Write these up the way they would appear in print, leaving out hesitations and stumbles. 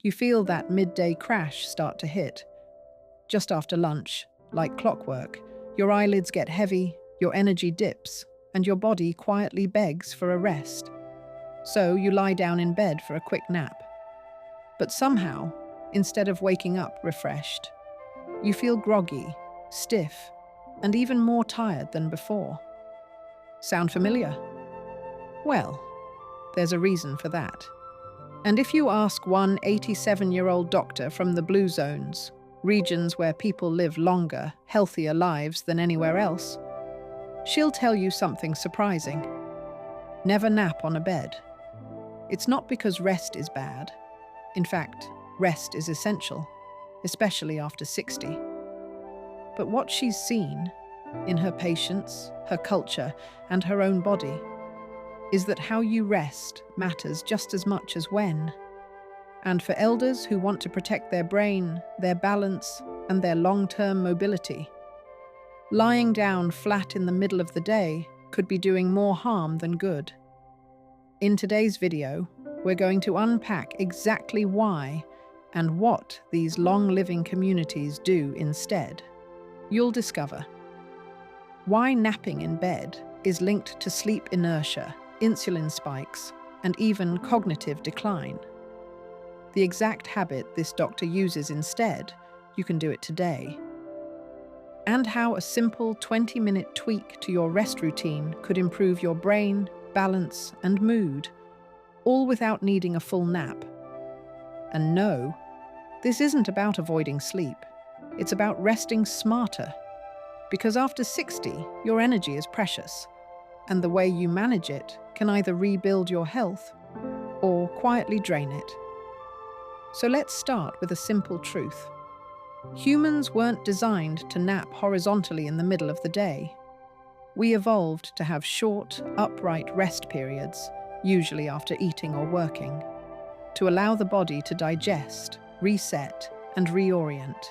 You feel that midday crash start to hit. Just after lunch, like clockwork, your eyelids get heavy, your energy dips, and your body quietly begs for a rest. So you lie down in bed for a quick nap. But somehow, instead of waking up refreshed, you feel groggy, stiff, and even more tired than before. Sound familiar? Well, there's a reason for that. And if you ask one 87-year-old doctor from the blue zones, regions where people live longer, healthier lives than anywhere else, she'll tell you something surprising. Never nap on a bed. It's not because rest is bad. In fact, rest is essential, especially after 60. But what she's seen, in her patients, her culture, and her own body, is that how you rest matters just as much as when. And for elders who want to protect their brain, their balance, and their long-term mobility, lying down flat in the middle of the day could be doing more harm than good. In today's video, we're going to unpack exactly why and what these long-living communities do instead. You'll discover why napping in bed is linked to sleep inertia, insulin spikes, and even cognitive decline. The exact habit this doctor uses instead, you can do it today. And how a simple 20-minute tweak to your rest routine could improve your brain, balance, and mood, all without needing a full nap. And no, this isn't about avoiding sleep. It's about resting smarter. Because after 60, your energy is precious, and the way you manage it can either rebuild your health or quietly drain it. So let's start with a simple truth. Humans weren't designed to nap horizontally in the middle of the day. We evolved to have short, upright rest periods, usually after eating or working, to allow the body to digest, reset, and reorient.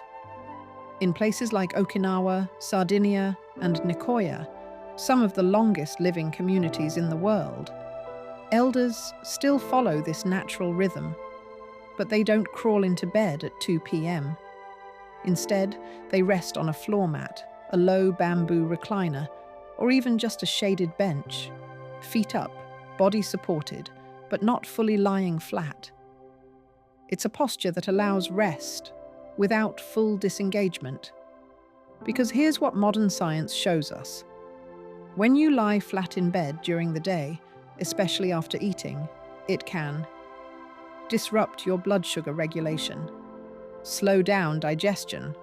In places like Okinawa, Sardinia, and Nicoya, some of the longest living communities in the world, elders still follow this natural rhythm, but they don't crawl into bed at 2 p.m. Instead, they rest on a floor mat, a low bamboo recliner, or even just a shaded bench, feet up, body supported, but not fully lying flat. It's a posture that allows rest without full disengagement. Because here's what modern science shows us. When you lie flat in bed during the day, especially after eating, it can disrupt your blood sugar regulation, slow down digestion,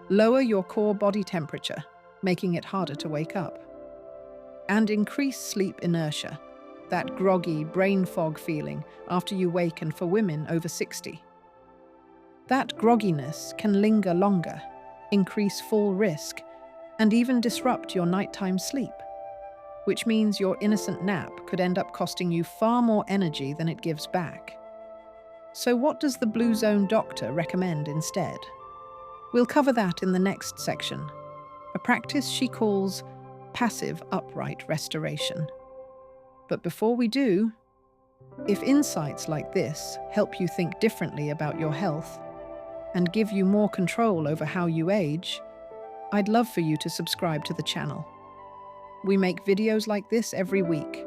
lower your core body temperature, making it harder to wake up, and increase sleep inertia, that groggy brain fog feeling after you wake, and for women over 60. That grogginess can linger longer, increase fall risk, and even disrupt your nighttime sleep, which means your innocent nap could end up costing you far more energy than it gives back. So what does the Blue Zone doctor recommend instead? We'll cover that in the next section, a practice she calls passive upright restoration. But before we do, if insights like this help you think differently about your health and give you more control over how you age, I'd love for you to subscribe to the channel. We make videos like this every week,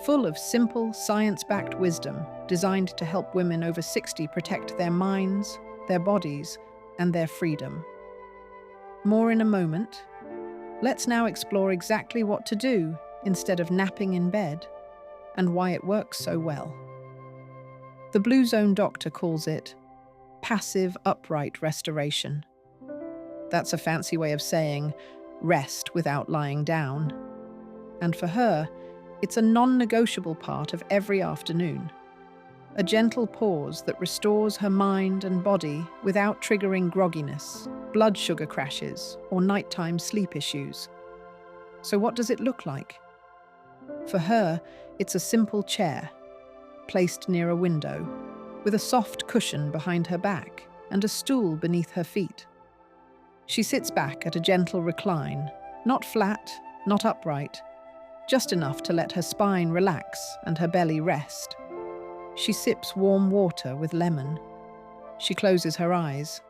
full of simple, science-backed wisdom designed to help women over 60 protect their minds, their bodies, and their freedom. More in a moment. Let's now explore exactly what to do instead of napping in bed, and why it works so well. The Blue Zone doctor calls it passive upright restoration. That's a fancy way of saying rest without lying down. And for her, it's a non-negotiable part of every afternoon. A gentle pause that restores her mind and body without triggering grogginess, blood sugar crashes, or nighttime sleep issues. So what does it look like? For her, it's a simple chair, placed near a window, with a soft cushion behind her back and a stool beneath her feet. She sits back at a gentle recline, not flat, not upright, just enough to let her spine relax and her belly rest. She sips warm water with lemon. She closes her eyes,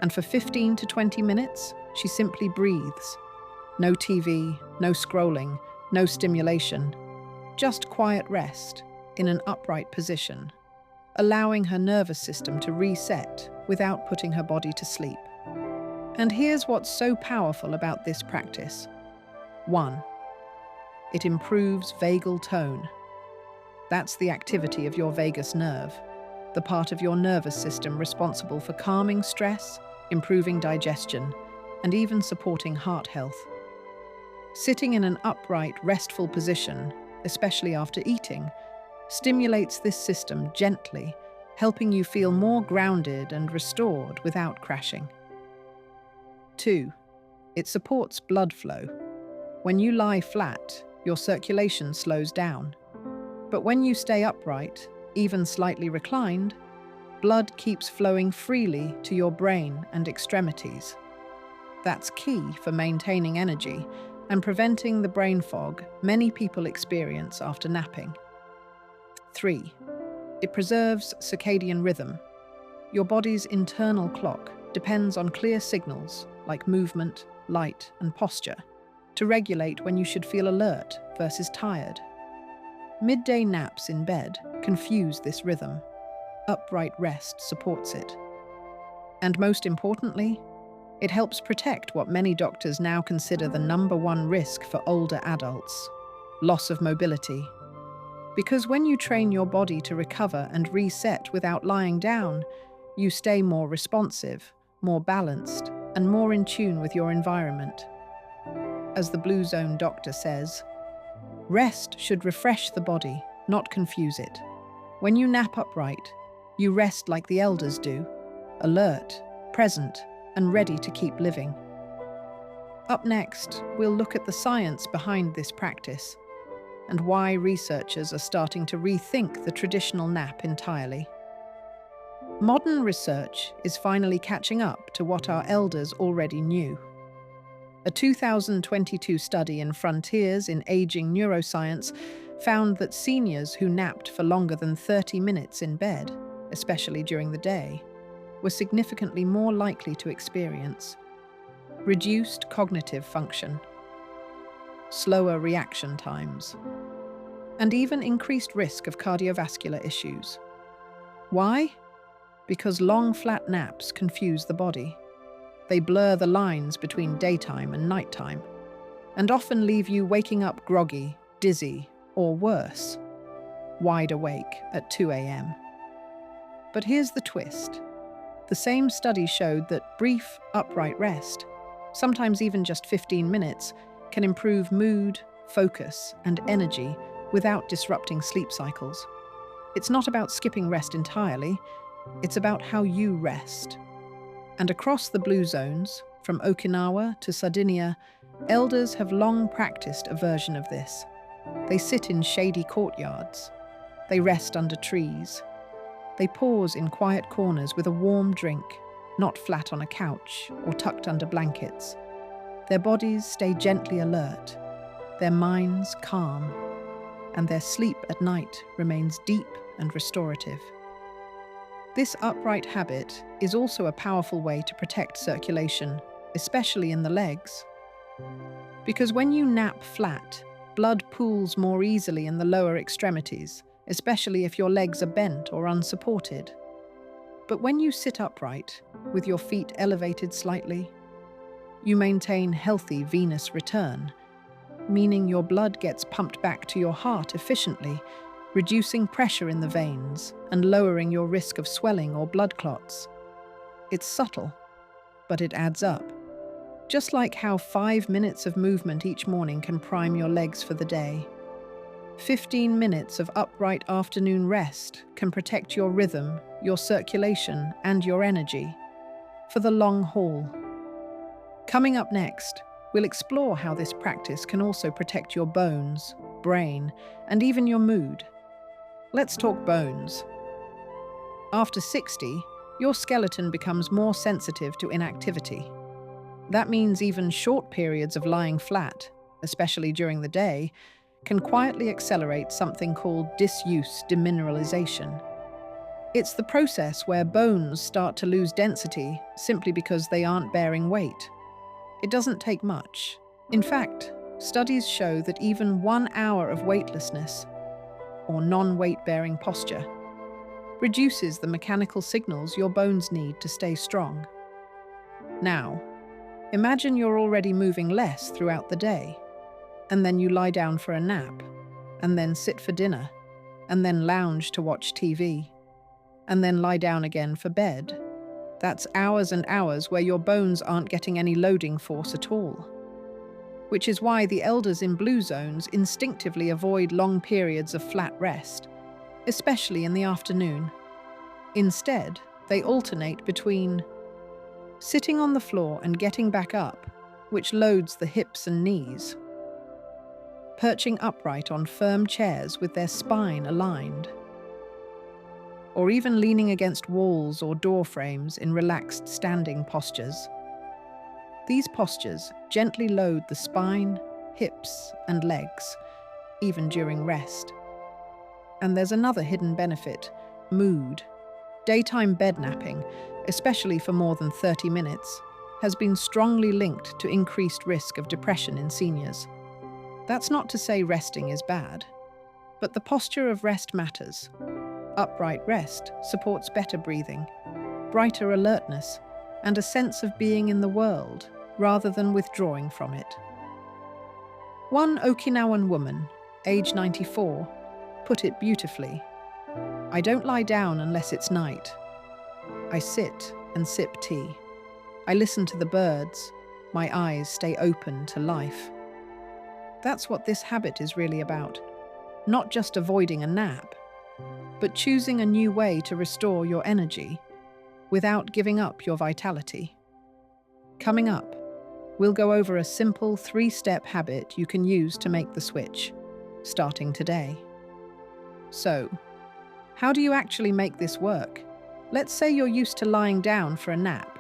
and for 15 to 20 minutes, she simply breathes. No TV, no scrolling, no stimulation, just quiet rest in an upright position, allowing her nervous system to reset without putting her body to sleep. And here's what's so powerful about this practice. 1. It improves vagal tone. That's the activity of your vagus nerve, the part of your nervous system responsible for calming stress, improving digestion, and even supporting heart health. Sitting in an upright, restful position, especially after eating, stimulates this system gently, helping you feel more grounded and restored without crashing. 2. It supports blood flow. When you lie flat, your circulation slows down. But when you stay upright, even slightly reclined, blood keeps flowing freely to your brain and extremities. That's key for maintaining energy and preventing the brain fog many people experience after napping. 3. It preserves circadian rhythm. Your body's internal clock depends on clear signals like movement, light, and posture to regulate when you should feel alert versus tired. Midday naps in bed confuse this rhythm. Upright rest supports it. And most importantly, it helps protect what many doctors now consider the #1 risk for older adults: loss of mobility. Because when you train your body to recover and reset without lying down, you stay more responsive, more balanced, and more in tune with your environment. As the Blue Zone doctor says, rest should refresh the body, not confuse it. When you nap upright, you rest like the elders do, alert, present, and ready to keep living. Up next, we'll look at the science behind this practice and why researchers are starting to rethink the traditional nap entirely. Modern research is finally catching up to what our elders already knew. A 2022 study in Frontiers in Aging Neuroscience found that seniors who napped for longer than 30 minutes in bed, especially during the day, were significantly more likely to experience reduced cognitive function, slower reaction times, and even increased risk of cardiovascular issues. Why? Because long, flat naps confuse the body. They blur the lines between daytime and nighttime, and often leave you waking up groggy, dizzy, or worse, wide awake at 2 a.m. But here's the twist. The same study showed that brief, upright rest, sometimes even just 15 minutes, can improve mood, focus, and energy without disrupting sleep cycles. It's not about skipping rest entirely, it's about how you rest. And across the Blue Zones, from Okinawa to Sardinia, elders have long practiced a version of this. They sit in shady courtyards. They rest under trees. They pause in quiet corners with a warm drink, not flat on a couch or tucked under blankets. Their bodies stay gently alert, their minds calm, and their sleep at night remains deep and restorative. This upright habit is also a powerful way to protect circulation, especially in the legs. Because when you nap flat, blood pools more easily in the lower extremities, especially if your legs are bent or unsupported. But when you sit upright, with your feet elevated slightly, you maintain healthy venous return, meaning your blood gets pumped back to your heart efficiently, reducing pressure in the veins and lowering your risk of swelling or blood clots. It's subtle, but it adds up. Just like how 5 minutes of movement each morning can prime your legs for the day, 15 minutes of upright afternoon rest can protect your rhythm, your circulation, and your energy for the long haul. Coming up next, we'll explore how this practice can also protect your bones, brain, and even your mood. Let's talk bones. After 60, your skeleton becomes more sensitive to inactivity. That means even short periods of lying flat, especially during the day, can quietly accelerate something called disuse demineralization, It's the process where bones start to lose density simply because they aren't bearing weight. It doesn't take much. In fact, studies show that even 1 hour of weightlessness, or non-weight-bearing posture, reduces the mechanical signals your bones need to stay strong. Now, imagine you're already moving less throughout the day, and then you lie down for a nap, and then sit for dinner, and then lounge to watch TV, and then lie down again for bed. That's hours and hours where your bones aren't getting any loading force at all. Which is why the elders in blue zones instinctively avoid long periods of flat rest, especially in the afternoon. Instead, they alternate between sitting on the floor and getting back up, which loads the hips and knees, perching upright on firm chairs with their spine aligned, or even leaning against walls or door frames in relaxed standing postures. These postures gently load the spine, hips, and legs, even during rest. And there's another hidden benefit: mood. Daytime bed napping, especially for more than 30 minutes, has been strongly linked to increased risk of depression in seniors. That's not to say resting is bad, but the posture of rest matters. Upright rest supports better breathing, brighter alertness, and a sense of being in the world rather than withdrawing from it. One Okinawan woman, age 94, put it beautifully. "I don't lie down unless it's night. I sit and sip tea. I listen to the birds. My eyes stay open to life." That's what this habit is really about. Not just avoiding a nap, but choosing a new way to restore your energy without giving up your vitality. Coming up, we'll go over a simple 3-step habit you can use to make the switch, starting today. So, how do you actually make this work? Let's say you're used to lying down for a nap,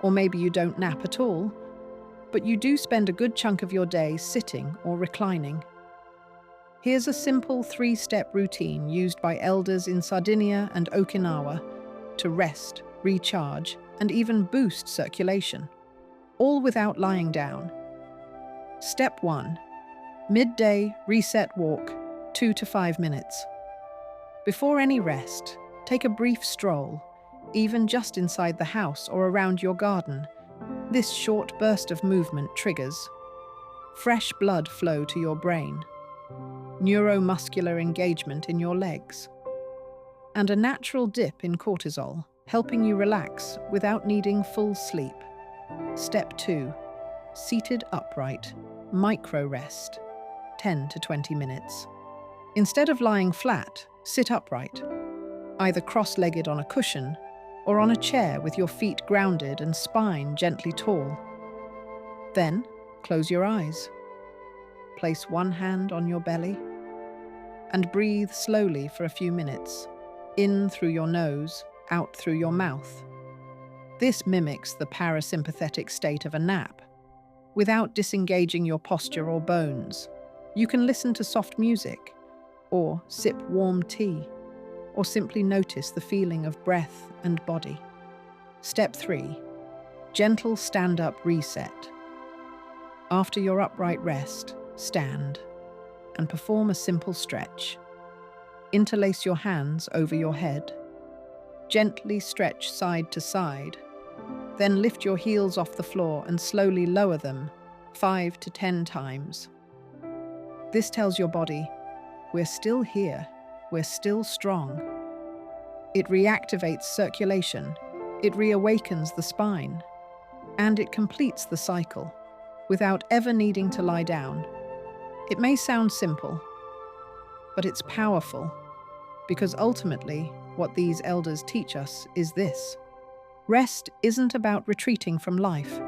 or maybe you don't nap at all, but you do spend a good chunk of your day sitting or reclining. Here's a simple 3-step routine used by elders in Sardinia and Okinawa to rest, recharge, and even boost circulation, all without lying down. Step 1. Midday reset walk, 2 to 5 minutes. Before any rest, take a brief stroll, even just inside the house or around your garden. This short burst of movement triggers fresh blood flow to your brain, neuromuscular engagement in your legs, and a natural dip in cortisol, helping you relax without needing full sleep. Step 2. Seated upright, micro rest, 10 to 20 minutes. Instead of lying flat, sit upright, either cross-legged on a cushion or on a chair with your feet grounded and spine gently tall. Then, close your eyes. Place one hand on your belly and breathe slowly for a few minutes, in through your nose, out through your mouth. This mimics the parasympathetic state of a nap, without disengaging your posture or bones. You can listen to soft music, or sip warm tea, or simply notice the feeling of breath and body. Step 3. Gentle stand-up reset. After your upright rest, stand and perform a simple stretch. Interlace your hands over your head. Gently stretch side to side. Then lift your heels off the floor and slowly lower them 5 to 10 times. This tells your body, we're still here, we're still strong. It reactivates circulation, it reawakens the spine, and it completes the cycle without ever needing to lie down. It may sound simple, but it's powerful, because ultimately, what these elders teach us is this: rest isn't about retreating from life,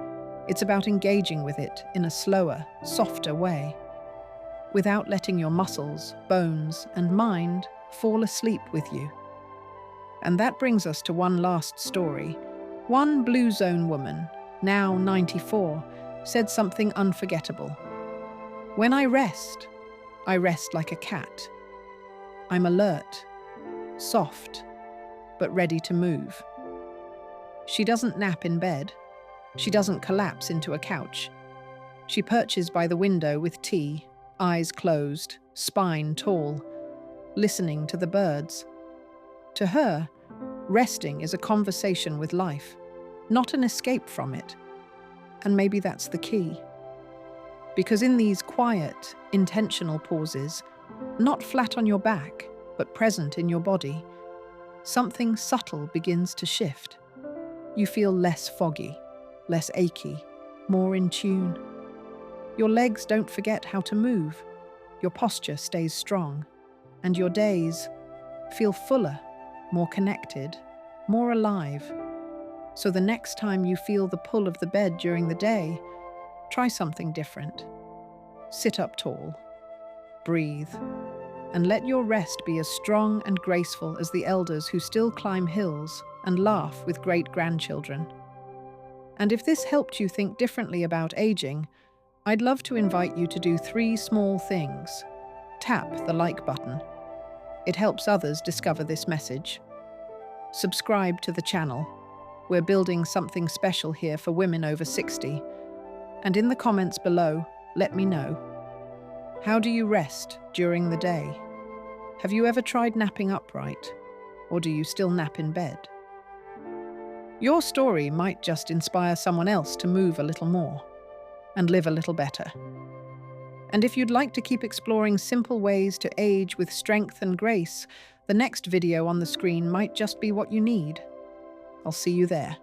it's about engaging with it in a slower, softer way, without letting your muscles, bones, and mind fall asleep with you. And that brings us to one last story. One Blue Zone woman, now 94, said something unforgettable. "When I rest like a cat. I'm alert, soft, but ready to move. She doesn't nap in bed. She doesn't collapse into a couch. She perches by the window with tea, eyes closed, spine tall, listening to the birds. To her, resting is a conversation with life, not an escape from it. And maybe that's the key. Because in these quiet, intentional pauses, not flat on your back, but present in your body, something subtle begins to shift. You feel less foggy, less achy, more in tune. Your legs don't forget how to move. Your posture stays strong. And your days feel fuller, more connected, more alive. So the next time you feel the pull of the bed during the day, try something different. Sit up tall, breathe, and let your rest be as strong and graceful as the elders who still climb hills and laugh with great-grandchildren. And if this helped you think differently about aging, I'd love to invite you to do 3 small things. Tap the like button. It helps others discover this message. Subscribe to the channel. We're building something special here for women over 60. And in the comments below, let me know. How do you rest during the day? Have you ever tried napping upright? Or do you still nap in bed? Your story might just inspire someone else to move a little more and live a little better. And if you'd like to keep exploring simple ways to age with strength and grace, the next video on the screen might just be what you need. I'll see you there.